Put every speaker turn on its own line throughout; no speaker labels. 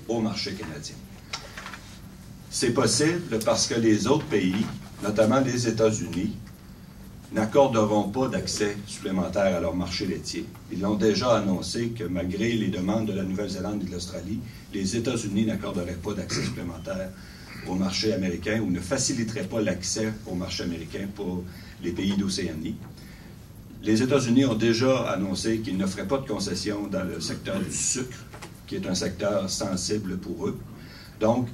au marché canadien. C'est possible parce que les autres pays, notamment les États-Unis, n'accorderont pas d'accès supplémentaire à leur marché laitier. Ils l'ont déjà annoncé que malgré les demandes de la Nouvelle-Zélande et de l'Australie, les États-Unis n'accorderaient pas d'accès supplémentaire au marché américain ou ne faciliteraient pas l'accès au marché américain pour les pays d'Océanie. Les États-Unis ont déjà annoncé qu'ils ne feraient pas de concessions dans le secteur du sucre, qui est un secteur sensible pour eux. Donc,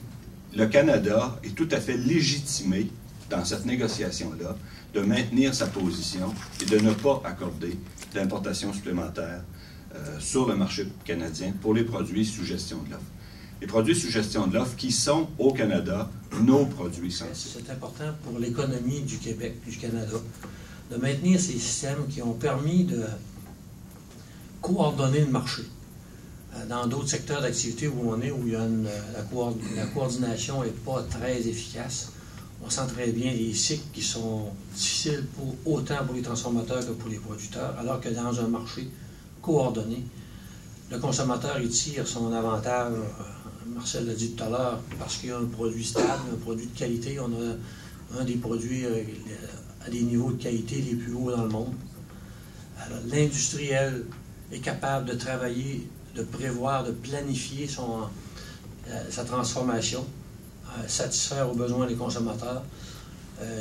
le Canada est tout à fait légitimé dans cette négociation-là de maintenir sa position et de ne pas accorder d'importation supplémentaire sur le marché canadien pour les produits sous gestion de l'offre. Les produits sous gestion de l'offre qui sont au Canada nos produits sensibles.
C'est important pour l'économie du Québec, du Canada, de maintenir ces systèmes qui ont permis de coordonner le marché. Dans d'autres secteurs d'activité où on est, où il y a la coordination n'est pas très efficace, on sent très bien les cycles qui sont difficiles autant pour les transformateurs que pour les producteurs, alors que dans un marché coordonné, le consommateur il tire son avantage, Marcel l'a dit tout à l'heure, parce qu'il y a un produit stable, un produit de qualité. On a un des produits à des niveaux de qualité les plus hauts dans le monde. L'industriel est capable de travailler, de prévoir, de planifier sa transformation, satisfaire aux besoins des consommateurs.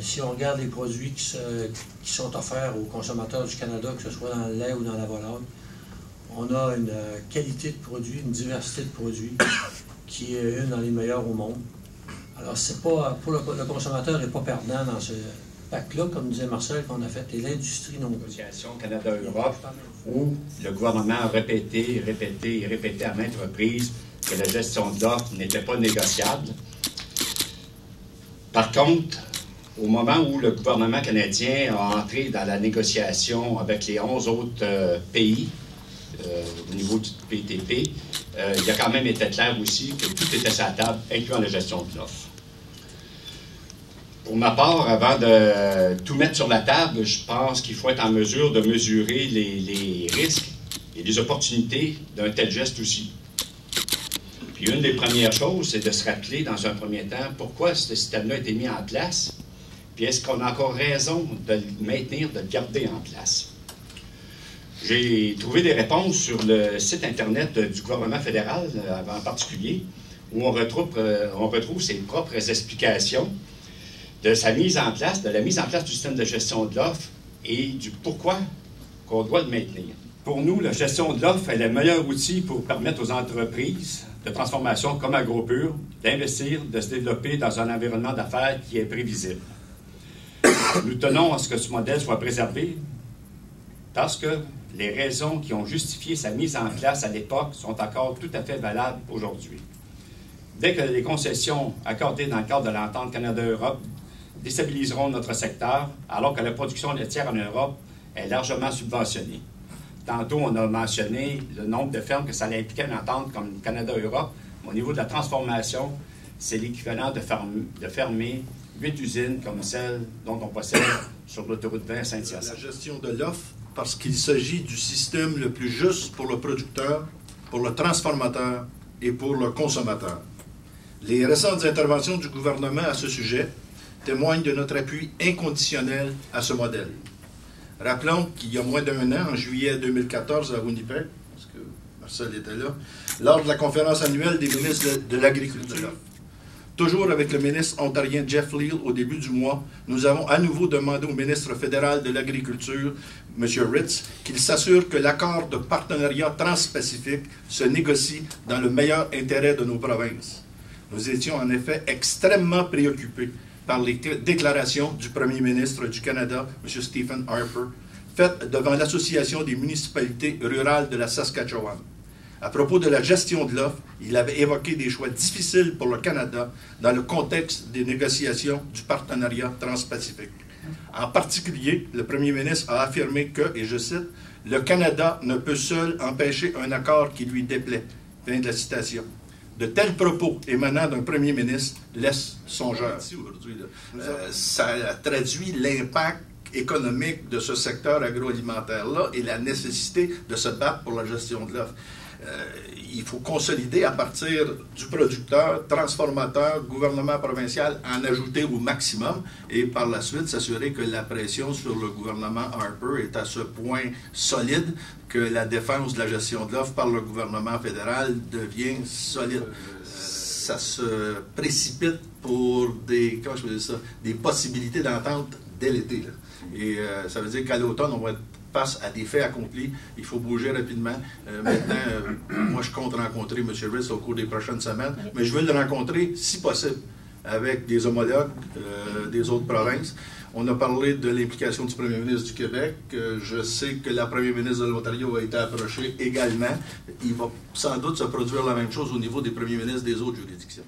Si on regarde les produits qui sont offerts aux consommateurs du Canada, que ce soit dans le lait ou dans la volaille, on a une qualité de produits, une diversité de produits qui est une dans les meilleures au monde. Alors, c'est pas, pour le consommateur n'est pas perdant dans ce pacte-là, comme disait Marcel, qu'on a fait, et l'industrie non plus.
Négociation Canada-Europe, où le gouvernement a répété à maintes reprises que la gestion de l'offre n'était pas négociable. Par contre, au moment où le gouvernement canadien a entré dans la négociation avec les 11 autres pays, au niveau du PTP, il a quand même été clair aussi que tout était sur la table, incluant la gestion de l'offre. Pour ma part, avant de tout mettre sur la table, je pense qu'il faut être en mesure de mesurer les risques et les opportunités d'un tel geste aussi. Puis une des premières choses, c'est de se rappeler dans un premier temps pourquoi ce système-là a été mis en place, puis est-ce qu'on a encore raison de le maintenir, de le garder en place. J'ai trouvé des réponses sur le site Internet du gouvernement fédéral, en particulier, où on retrouve ses propres explications de sa mise en place, de la mise en place du système de gestion de l'offre et du pourquoi qu'on doit le maintenir. Pour nous, la gestion de l'offre est le meilleur outil pour permettre aux entreprises de transformation comme AgroPure d'investir, de se développer dans un environnement d'affaires qui est prévisible. Nous tenons à ce que ce modèle soit préservé parce que les raisons qui ont justifié sa mise en place à l'époque sont encore tout à fait valables aujourd'hui. Dès que les concessions accordées dans le cadre de l'entente Canada-Europe déstabiliseront notre secteur, alors que la production laitière en Europe est largement subventionnée. Tantôt, on a mentionné le nombre de fermes que ça allait impliquer une entente comme Canada-Europe. Au niveau de la transformation, c'est l'équivalent de fermer 8 usines comme celle dont on possède sur l'autoroute 20 à Saint-Hyacinthe.
La gestion de l'offre, parce qu'il s'agit du système le plus juste pour le producteur, pour le transformateur et pour le consommateur. Les récentes interventions du gouvernement à ce sujet témoignent de notre appui inconditionnel à ce modèle. Rappelons qu'il y a moins d'1 an, en juillet 2014 à Winnipeg, parce que Marcel était là, lors de la conférence annuelle des ministres de l'Agriculture, toujours avec le ministre ontarien Jeff Leal au début du mois, nous avons à nouveau demandé au ministre fédéral de l'Agriculture, M. Ritz, qu'il s'assure que l'accord de partenariat transpacifique se négocie dans le meilleur intérêt de nos provinces. Nous étions en effet extrêmement préoccupés par les déclarations du premier ministre du Canada, M. Stephen Harper, faites devant l'Association des municipalités rurales de la Saskatchewan. À propos de la gestion de l'offre, il avait évoqué des choix difficiles pour le Canada dans le contexte des négociations du partenariat transpacifique. En particulier, le premier ministre a affirmé que, et je cite, « Le Canada ne peut seul empêcher un accord qui lui déplaît ». Fin de la citation. De tels propos émanant d'un premier ministre laissent songeur. Ça traduit l'impact économique de ce secteur agroalimentaire-là et la nécessité de se battre pour la gestion de l'offre. il faut consolider à partir du producteur, transformateur, gouvernement provincial, en ajouter au maximum et par la suite s'assurer que la pression sur le gouvernement Harper est à ce point solide que la défense de la gestion de l'offre par le gouvernement fédéral devient solide. Ça se précipite pour des, comment je peux dire ça, des possibilités d'entente dès l'été. Et ça veut dire qu'à l'automne, on va être face à des faits accomplis. Il faut bouger rapidement. Maintenant, moi, je compte rencontrer M. Riss au cours des prochaines semaines, mais je veux le rencontrer, si possible, avec des homologues des autres provinces. On a parlé de l'implication du premier ministre du Québec. Je sais que la première ministre de l'Ontario a été approchée également. Il va sans doute se produire la même chose au niveau des premiers ministres des autres juridictions.